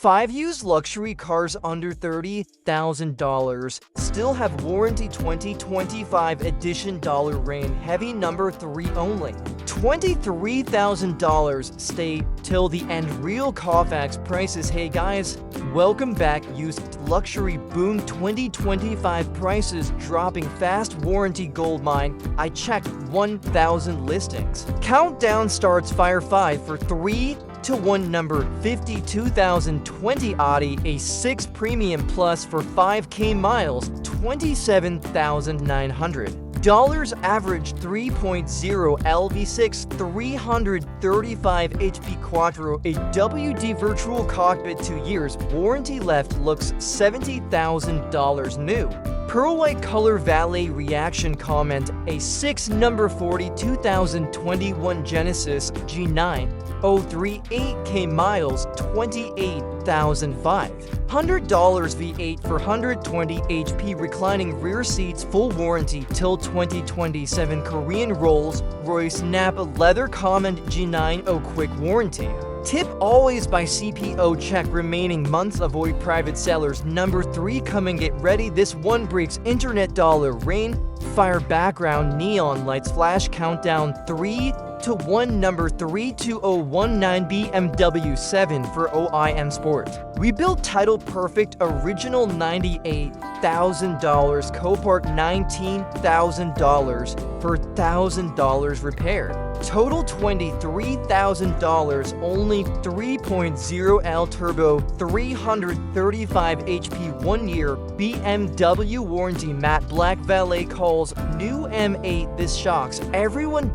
5 used luxury cars under $30,000 still have warranty. 2025 edition rain heavy number 3 only. $23,000. Stay till the end. Real CARFAX prices. Hey guys, welcome back. Used luxury boom. 2025 prices dropping fast. Warranty goldmine. I checked 1,000 listings. Countdown starts. Fire 5 for 3 to 1. Number 50, 2020 Audi A6 Premium Plus for 5K miles, $27,900. Average 3.0 LV6 335 HP Quattro, a WD virtual cockpit, 2 years warranty left, looks $70,000 new. Pearl white color valet reaction. Comment A6 number 40, 2021 Genesis G90 038K miles, $28,500. $100 V8 for 120 HP reclining rear seats, full warranty till 2027. Korean Rolls-Royce Napa leather. Comment G90 quick warranty. Tip: always buy CPO, check remaining months, avoid private sellers. Number 3 coming, get ready, this one breaks internet. Rain fire background neon lights flash. Countdown 3 to 1. Number 32019 BMW 7 for OIM Sport. Rebuilt title perfect original $98,000. Copart $19,000 for $1,000 repaired. Total $23,000. Only 3.0 L turbo 335 HP 1 year BMW warranty. Matte black valet calls new M8. This shocks everyone.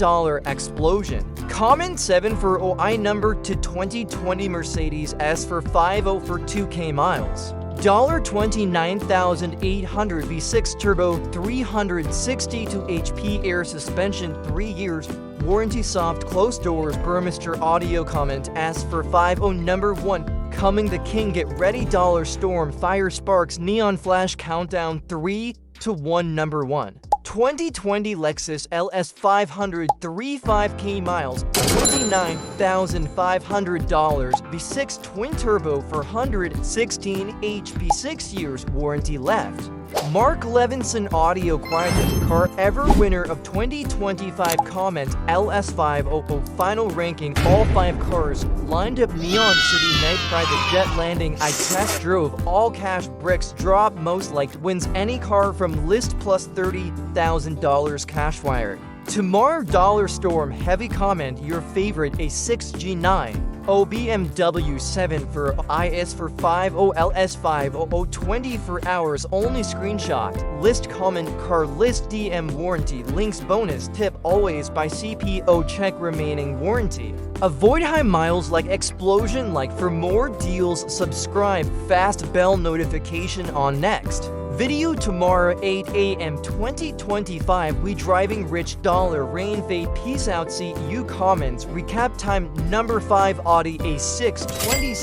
Explosion. Comment 7 for OI number to 2020 Mercedes S450 for 2K miles. $29,800. V6 turbo 362 HP air suspension, 3 years warranty, soft closed doors. Burmester audio. Comment S450 number 1 coming, the king, get ready. Storm fire sparks neon flash. Countdown 3 to 1. Number 1 2020 Lexus LS 500 35K miles, $29,500. V6 twin turbo for 116 HP, 6 years warranty left. Mark Levinson audio. Quietest car ever winner of 2025. Comment LS500 final ranking. All 5 cars lined up. Neon City night private jet landing. I test drove. All cash bricks drop. Most liked wins any car from list plus $30,000 cash wired. Tomorrow storm heavy. Comment your favorite A6 G90 BMW 7 for IS for 50 LS 500 24 hours only. Screenshot list. Comment car list DM warranty links. Bonus tip: always buy CPO, check remaining warranty. Avoid high miles like explosion. Like for more deals, subscribe. Fast bell notification on. Next video tomorrow 8 a.m. 2025. We driving rich. Rain fade. Peace out. See you. Comments recap time. Number 5 Audi A6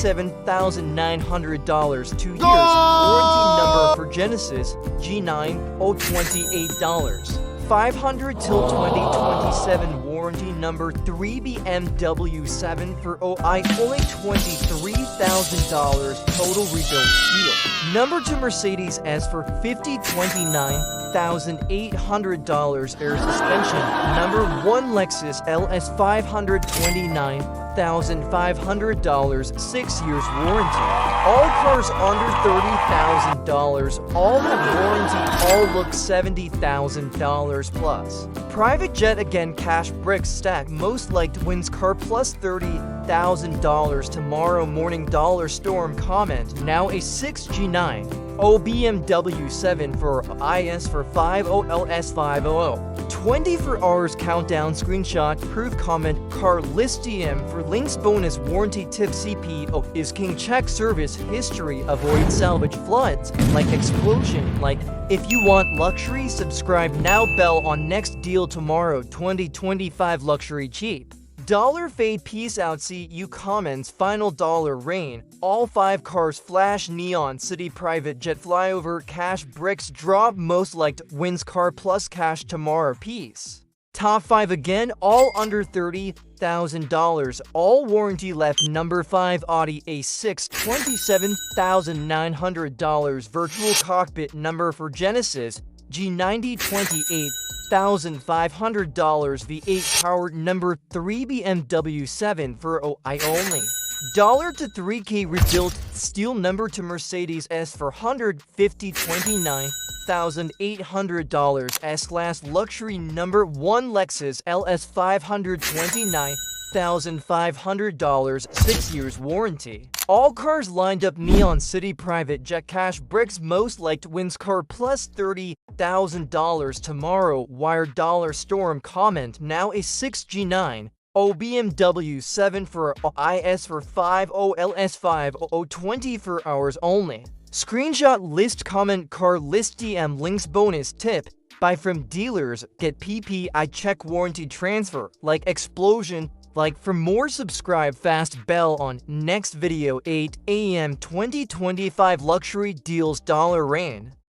$27,900, 2 years warranty. Number for Genesis G90 $28,500 till 2027 warranty. Number 3 BMW 7 for OI only $23,000 total rebuilt steel. Number 2 Mercedes S450 $29,800 air suspension. Number 1 Lexus LS 500 $29,500, 6 years warranty. All cars under $30,000, all have warranty, all look $70,000 plus. Private jet again, cash bricks stack, most liked wins car plus $30,000 tomorrow morning. Storm comment now A6 G90 BMW 7 for IS for 50 LS 500 24 hours countdown. Screenshot proof. Comment car list DM for links. Bonus warranty tip: CPO is king, check service history, avoid salvage floods like explosion. Like if you want luxury, subscribe now. Bell on next deal tomorrow. 2025 luxury cheap. Fade. Peace out. See you. Comments final. Rain all 5 cars flash. Neon City private jet flyover. Cash bricks drop. Most liked wins car plus cash tomorrow. Peace. Top 5 again, all under $30,000. All warranty left. Number 5, Audi A6, $27,900. Virtual cockpit number for Genesis G90, $28,500. V8 powered. Number 3, BMW 7 for OI only. $1 to $3K rebuilt steel number to Mercedes S450, $29,800. S-Class luxury number 1 Lexus LS, $529,500, 6 years warranty. All cars lined up. Neon City private jet cash bricks most liked wins car plus $30,000 tomorrow. Wired dollar storm comment now A6 G9. BMW 7 for IS for 50 LS 5024 hours only. Screenshot list comment car list DM links bonus tip. Buy from dealers, get PPI check warranty transfer, like explosion. Like for more, subscribe fast bell on. Next video 8 AM 2025 luxury deals $. Rain.